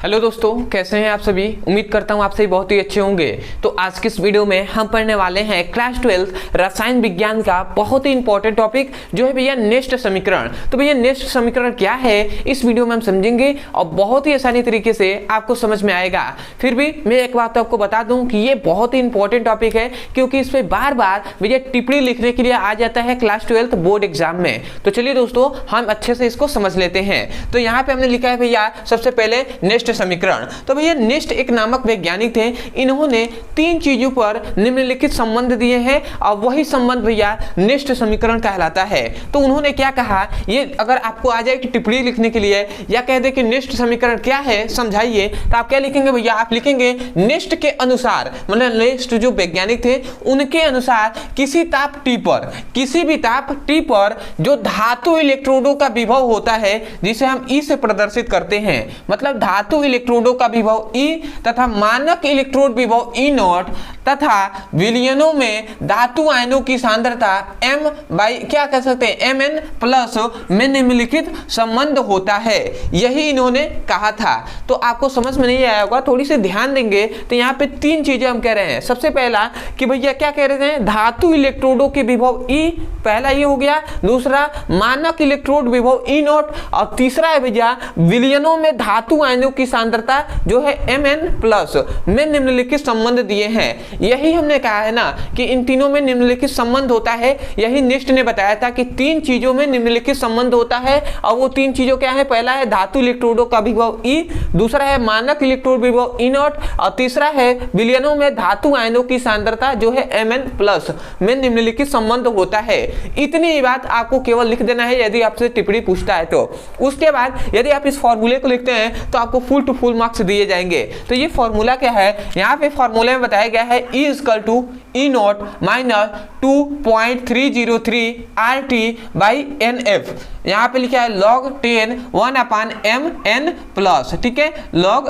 Hello दोस्तों, कैसे हैं आप सभी। उम्मीद करता हूं आप सभी बहुत ही अच्छे होंगे। तो आज की इस वीडियो में हम पढ़ने वाले हैं क्लास 12 रसायन विज्ञान का बहुत ही इंपॉर्टेंट टॉपिक जो है भैया नेस्ट समीकरण। तो भैया नेस्ट समीकरण क्या है इस वीडियो में हम समझेंगे और बहुत ही आसानी तरीके से आपको समझ में आएगा। फिर भी मैं एक बात आपको बता दूं कि ये बहुत ही इंपॉर्टेंट टॉपिक है क्योंकि इस पर बार बार भैया टिप्पणी लिखने के लिए आ जाता है क्लास 12 बोर्ड एग्जाम में। तो चलिए दोस्तों हम अच्छे से इसको समझ लेते हैं। तो यहाँ पे हमने लिखा है भैया सबसे पहले नेस्ट समीकरण। तो भैया नेस्ट एक नामक वैज्ञानिक थे, इन्होंने तीन चीजों पर निम्नलिखित संबंध दिए हैं और वही संबंध भैया नेस्ट समीकरण कहलाता है। तो उन्होंने क्या कहा, ये अगर आपको आ जाए कि टिप्पणी लिखने के लिए या कह दे कि नेस्ट समीकरण क्या है समझाइए, तो आप क्या लिखेंगे भैया, आप लिखेंगे नेस्ट के अनुसार, मतलब नेस्ट जो वैज्ञानिक थे उनके अनुसार किसी ताप T पर, किसी भी ताप T पर जो धातु इलेक्ट्रोडों का विभव होता है जिसे हम E से प्रदर्शित करते हैं, मतलब धातु इलेक्ट्रोडों का विभव E तथा मानक इलेक्ट्रोड विभव E0 तथा विलयनों में धातु आयनों की सांद्रता m बाई क्या कह सकते हैं Mn प्लस में निम्नलिखित संबंध होता है, यही इन्होंने कहा था। तो आपको समझ में नहीं आया होगा, थोड़ी सी ध्यान देंगे तो यहाँ पे तीन चीजें हम कह रहे हैं। सबसे पहला कि भैया क्या कह रहे हैं, धातु इलेक्ट्रोडों के विभव E, पहला ये हो गया। दूसरा मानक इलेक्ट्रोड विभव E0 और तीसरा है भैया विलयनों में धातु आयनों की सांद्रता जो है Mn प्लस में निम्नलिखित संबंध दिए हैं। यही हमने कहा है ना कि इन तीनों में निम्नलिखित संबंध होता है। यही नेस्ट ने बताया था कि तीन चीजों में निम्नलिखित संबंध होता है और वो तीन चीजों क्या है, पहला है धातु इलेक्ट्रोडों का विभव E, दूसरा है मानक इलेक्ट्रोड विभव E0 और तीसरा है विलयनों में धातु आयनों की सांद्रता जो है Mn प्लस में निम्नलिखित संबंध होता है। इतनी ही बात आपको केवल लिख देना है यदि आपसे टिप्पणी पूछता है तो। उसके बाद यदि आप इस फॉर्मूले को लिखते हैं तो आपको फुल टू फुल मार्क्स दिए जाएंगे। तो ये फॉर्मूला क्या है, यहाँ पे फॉर्मूले में बताया गया है E equal to E0 minus 2.303 RT by NF। यहाँ पे लिखा है log 10 1 अपान Mn प्लस, ठीक है, log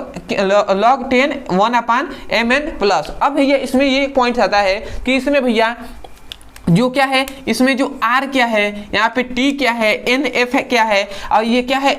10 1 अपान Mn प्लस। अब भैया इसमें ये पॉइंट आता है कि इसमें भैया जो क्या है, इसमें जो R क्या है, यहाँ पे T क्या है, NF क्या है और ये क्या है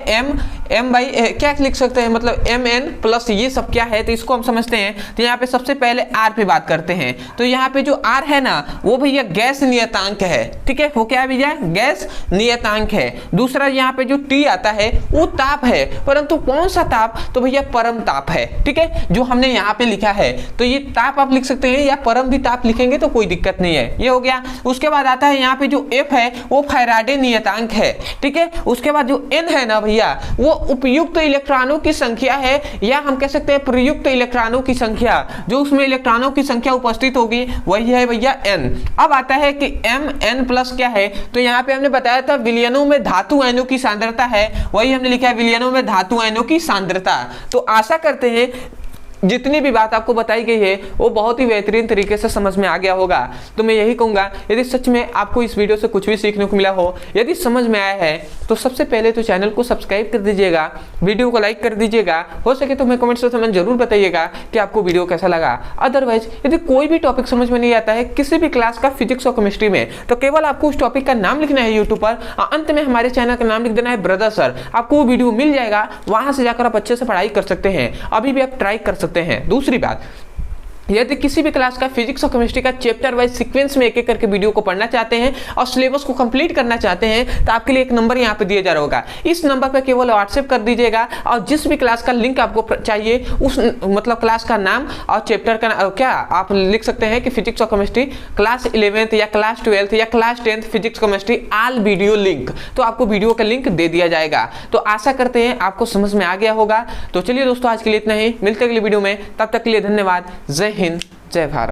M बाई क्या लिख सकते हैं, मतलब Mn प्लस ये सब क्या है, तो इसको हम समझते हैं। तो यहाँ पे सबसे पहले R पे बात करते हैं। तो यहाँ पे जो R है ना वो भैया गैस नियतांक है, ठीक है, वो क्या है भैया, गैस नियतांक है। दूसरा यहाँ पे जो T आता है वो ताप है, परंतु कौन सा ताप, तो भैया परम ताप है, ठीक है, जो हमने यहाँ पे लिखा है। तो ये ताप आप लिख सकते हैं या परम भी ताप लिखेंगे तो कोई दिक्कत नहीं है, ये हो गया। उसके बाद आता है यहाँ पे जो F है वो फैराडे नियतांक है, ठीक है। उसके बाद जो N है ना भैया वो उपयुक्त इलेक्ट्रॉनों की संख्या है, या हम कह सकते हैं प्रयुक्त इलेक्ट्रॉनों की संख्या, जो उसमें इलेक्ट्रॉनों की संख्या उपस्थित होगी वही है भैया N। अब आता है कि Mn प्लस क्या है, तो यहाँ पे हमने बताया था विलयनों में धातु आयनों की सांद्रता है, वही हमने लिखा है विलयनों में धातु आयनों की सांद्रता। तो आशा करते हैं जितनी भी बात आपको बताई गई है वो बहुत ही बेहतरीन तरीके से समझ में आ गया होगा। तो मैं यही कहूँगा यदि सच में आपको इस वीडियो से कुछ भी सीखने को मिला हो, यदि समझ में आया है तो सबसे पहले तो चैनल को सब्सक्राइब कर दीजिएगा, वीडियो को लाइक कर दीजिएगा, हो सके तो हमें कमेंट सेक्शन में जरूर बताइएगा कि आपको वीडियो कैसा लगा। अदरवाइज यदि कोई भी टॉपिक समझ में नहीं आता है किसी भी क्लास का फिजिक्स और केमिस्ट्री में, तो केवल आपको उस टॉपिक का नाम लिखना है यूट्यूब पर और अंत में हमारे चैनल का नाम लिख देना है ब्रदर सर, आपको वो वीडियो मिल जाएगा, वहां से जाकर आप अच्छे से पढ़ाई कर सकते हैं, अभी भी आप ट्राई कर सकते हैं। दूसरी बात, यदि किसी भी क्लास का फिजिक्स और केमिस्ट्री का चैप्टर वाइज सीक्वेंस में एक एक करके वीडियो को पढ़ना चाहते हैं और सिलेबस को कंप्लीट करना चाहते हैं तो आपके लिए एक नंबर यहाँ पे दिया जा रहा होगा, इस नंबर पे केवल व्हाट्सएप कर दीजिएगा और जिस भी क्लास का लिंक आपको चाहिए उस मतलब क्लास का नाम और चैप्टर का क्या आप लिख सकते हैं कि फिजिक्स और केमिस्ट्री क्लास 11th या क्लास 12th या class 10th physics chemistry all video link, तो आपको वीडियो का लिंक दे दिया जाएगा। तो आशा करते हैं आपको समझ में आ गया होगा। तो चलिए दोस्तों आज के लिए इतना ही, मिलते हैं अगली वीडियो में, तब तक के लिए धन्यवाद। जय हिंद, जय भारत।